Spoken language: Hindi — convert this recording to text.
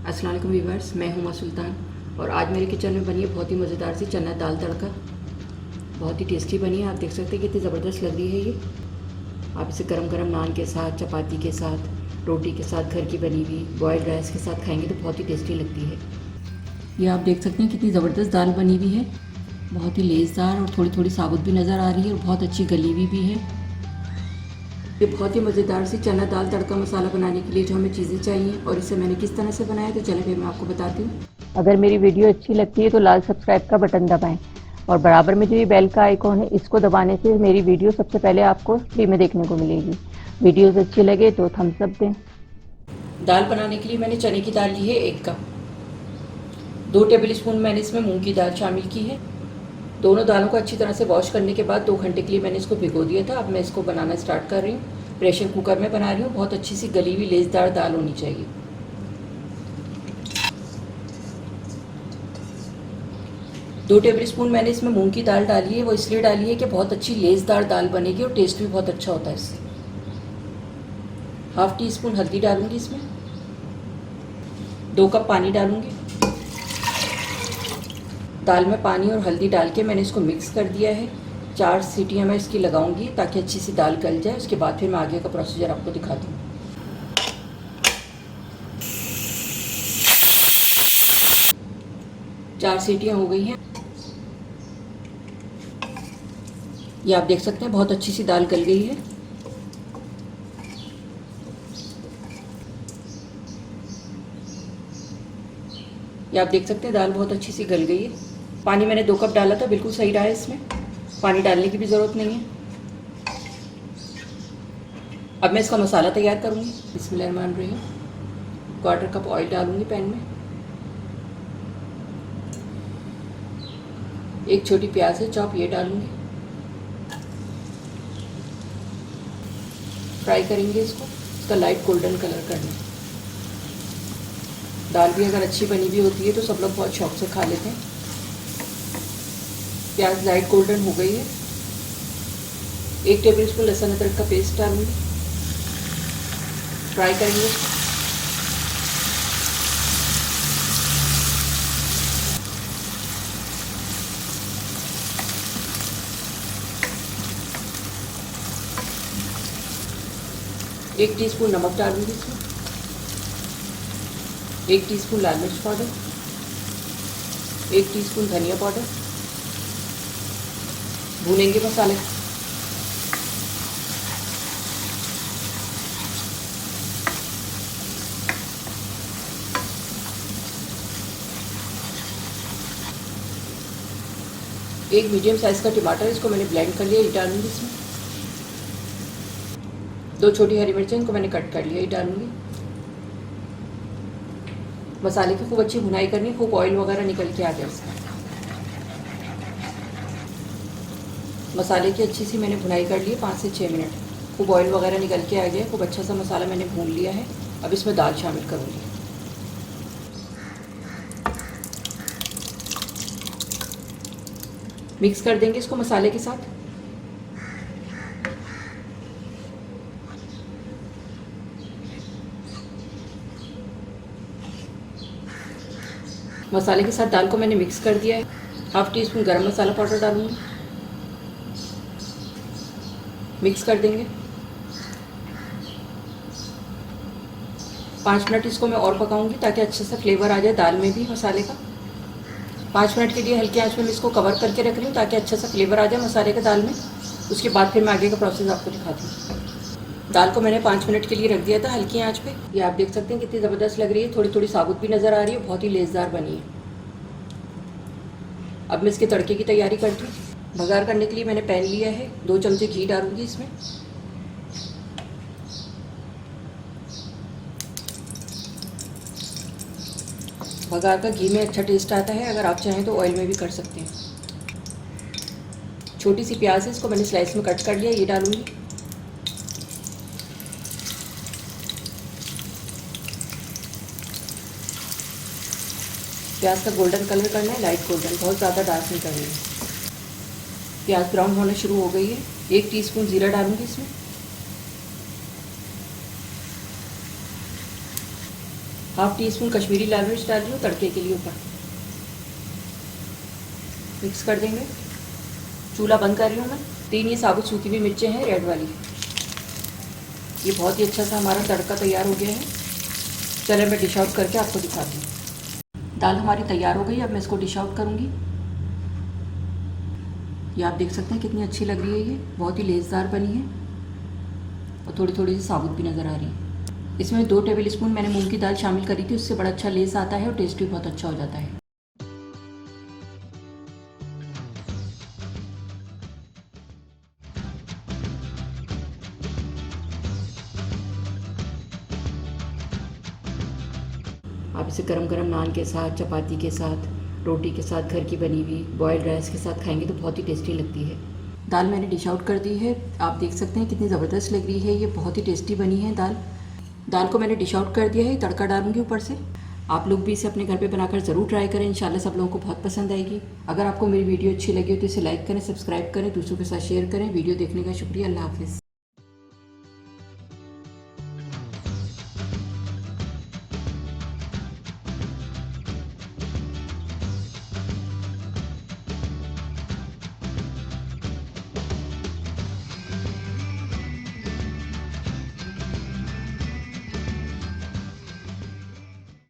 अस्सलाम वालेकुम व्यूअर्स, मैं हूं सुल्तान और आज मेरे किचन में बनी है बहुत ही मज़ेदार सी चना दाल तड़का। बहुत ही टेस्टी बनी है। आप देख सकते हैं कितनी ज़बरदस्त लग रही है ये। आप इसे गरम गरम नान के साथ, चपाती के साथ, रोटी के साथ, घर की बनी हुई बॉयल्ड राइस के साथ खाएंगे तो बहुत ही टेस्टी लगती है। ये आप देख सकते हैं कितनी ज़बरदस्त दाल बनी हुई है। बहुत ही लेसदार और थोड़ी थोड़ी साबुत भी नज़र आ रही है और बहुत अच्छी गली हुई भी है। ये बहुत ही मज़ेदार सी चना दाल तड़का मसाला बनाने के लिए जो हमें चीज़ें चाहिए और इसे मैंने किस तरह से बनाया तो चलिए फिर मैं आपको बताती हूँ। अगर मेरी वीडियो अच्छी लगती है तो लाल सब्सक्राइब का बटन दबाएं और बराबर में जो ये बेल का आइकॉन है इसको दबाने से मेरी वीडियो सबसे पहले आपको फ्री में देखने को मिलेगी। वीडियोस अच्छी लगे तो थम्स अप दें। दाल बनाने के लिए मैंने चने की दाल ली है 1 कप। 2 टेबल स्पून मैंने इसमें मूंग की दाल शामिल की है। दोनों दालों को अच्छी तरह से वॉश करने के बाद 2 घंटे के लिए मैंने इसको भिगो दिया था। अब मैं इसको बनाना स्टार्ट कर रही हूँ। प्रेशर कुकर में बना रही हूँ। बहुत अच्छी सी गली हुई लेसदार दाल होनी चाहिए। दो टेबल स्पून मैंने इसमें मूंग की दाल डाली है। वो इसलिए डाली है कि बहुत अच्छी लेसदार दाल बनेगी और टेस्ट भी बहुत अच्छा होता है इससे। हाफ टी स्पून हल्दी डालूंगी इसमें। 2 कप पानी डालूंगी। दाल में पानी और हल्दी डाल के मैंने इसको मिक्स कर दिया है। 4 सीटियाँ मैं इसकी लगाऊंगी ताकि अच्छी सी दाल गल जाए। उसके बाद फिर मैं आगे का प्रोसीजर आपको दिखा दूँ। चार सीटियाँ हो गई हैं। ये आप देख सकते हैं बहुत अच्छी सी दाल गल गई है। ये आप देख सकते हैं दाल बहुत अच्छी सी गल गई है। पानी मैंने 2 कप डाला था, बिल्कुल सही रहा है। इसमें पानी डालने की भी ज़रूरत नहीं है। अब मैं इसका मसाला तैयार करूँगी। बिस्मिल्लाहिर्रहमानिर्रहीम। 1/4 कप ऑयल डालूँगी पैन में। 1 छोटी प्याज है चॉप, ये डालूँगी। फ्राई करेंगे इसको, इसका लाइट गोल्डन कलर करना है। दाल भी अगर अच्छी बनी हुई होती है तो सब लोग बहुत शौक से खा लेते हैं। प्याज लाइट गोल्डन हो गई है। 1 टेबल स्पून लहसुन अदरक का पेस्ट डालूंगी। फ्राई करेंगे इसको। एक टीस्पून नमक डालूंगी इसमें। 1 टीस्पून लाल मिर्च पाउडर। 1 टीस्पून धनिया पाउडर। भूनेंगे मसाले। एक मीडियम साइज का टमाटर, इसको मैंने ब्लेंड कर लिया, ये डालूंगी इसमें। 2 छोटी हरी मिर्चें, इनको मैंने कट कर लिया, ये डालूंगी। मसाले की खूब अच्छी भुनाई करनी, खूब ऑयल वगैरह निकल के आ जाए इसमें। मसाले की अच्छी सी मैंने भुनाई कर ली है 5 से 6 मिनट। खूब ऑयल वगैरह निकल के आ गया, खूब अच्छा सा मसाला मैंने भून लिया है। अब इसमें दाल शामिल करूँगी। मिक्स कर देंगे इसको मसाले के साथ। मसाले के साथ दाल को मैंने मिक्स कर दिया है। हाफ टी स्पून गरम मसाला पाउडर डालूंगी। मिक्स कर देंगे। 5 मिनट इसको मैं और पकाऊंगी ताकि अच्छे से फ्लेवर आ जाए दाल में भी मसाले का। 5 मिनट के लिए हल्की आंच में मैं इसको कवर करके रख रही हूँ ताकि अच्छा सा फ्लेवर आ जाए मसाले के दाल में। उसके बाद फिर मैं आगे का प्रोसेस आपको दिखाती हूँ। दाल को मैंने 5 मिनट के लिए रख दिया था हल्की आंच पे। ये आप देख सकते हैं कितनी ज़बरदस्त लग रही है। थोड़ी थोड़ी साबुत भी नज़र आ रही है, बहुत ही लेसदार बनी है। अब मैं इसके तड़के की तैयारी करती हूँ। बघार करने के लिए मैंने पैन लिया है। 2 चमचे घी डालूंगी इसमें। बघार का घी में अच्छा टेस्ट आता है, अगर आप चाहें तो ऑयल में भी कर सकते हैं। छोटी सी प्याज है, इसको मैंने स्लाइस में कट कर लिया, ये डालूंगी। प्याज का गोल्डन कलर करना है, लाइट गोल्डन, बहुत ज़्यादा डार्क नहीं करना है। प्याज ब्राउन होना शुरू हो गई है। 1 टीस्पून जीरा डालूंगी इसमें। हाफ टी स्पून कश्मीरी लाल मिर्च डाल रही हूँ तड़के के लिए ऊपर। मिक्स कर देंगे। चूल्हा बंद कर रही हूँ मैं। 3 ये साबुत सूखी हुई मिर्चें हैं रेड वाली। ये बहुत ही अच्छा सा हमारा तड़का तैयार हो गया है। चलिए मैं डिश आउट करके आपको दिखाती हूँ। दाल हमारी तैयार हो गई। अब मैं इसको डिश आउट करूँगी। ये आप देख सकते हैं कितनी अच्छी लग रही है। ये बहुत ही लेसदार बनी है और थोड़ी थोड़ी सी साबुत भी नज़र आ रही है। इसमें 2 टेबल स्पून मैंने मूंग की दाल शामिल करी थी। उससे बड़ा अच्छा लेस आता है और टेस्ट भी बहुत अच्छा हो जाता है। आप इसे गरम गरम नान के साथ, चपाती के साथ, रोटी के साथ, घर की बनी हुई बॉयल्ड राइस के साथ खाएंगे तो बहुत ही टेस्टी लगती है। दाल मैंने डिश आउट कर दी है। आप देख सकते हैं कितनी ज़बरदस्त लग रही है। ये बहुत ही टेस्टी बनी है दाल को मैंने डिश आउट कर दिया है। तड़का डालूंगी ऊपर से। आप लोग भी इसे अपने घर पे बनाकर ज़रूर ट्राई करें। इंशाल्लाह सब लोगों को बहुत पसंद आएगी। अगर आपको मेरी वीडियो अच्छी लगी हो तो इसे लाइक करें, सब्सक्राइब करें, दूसरों के साथ शेयर करें। वीडियो देखने का शुक्रिया। अल्लाह हाफ़िज़।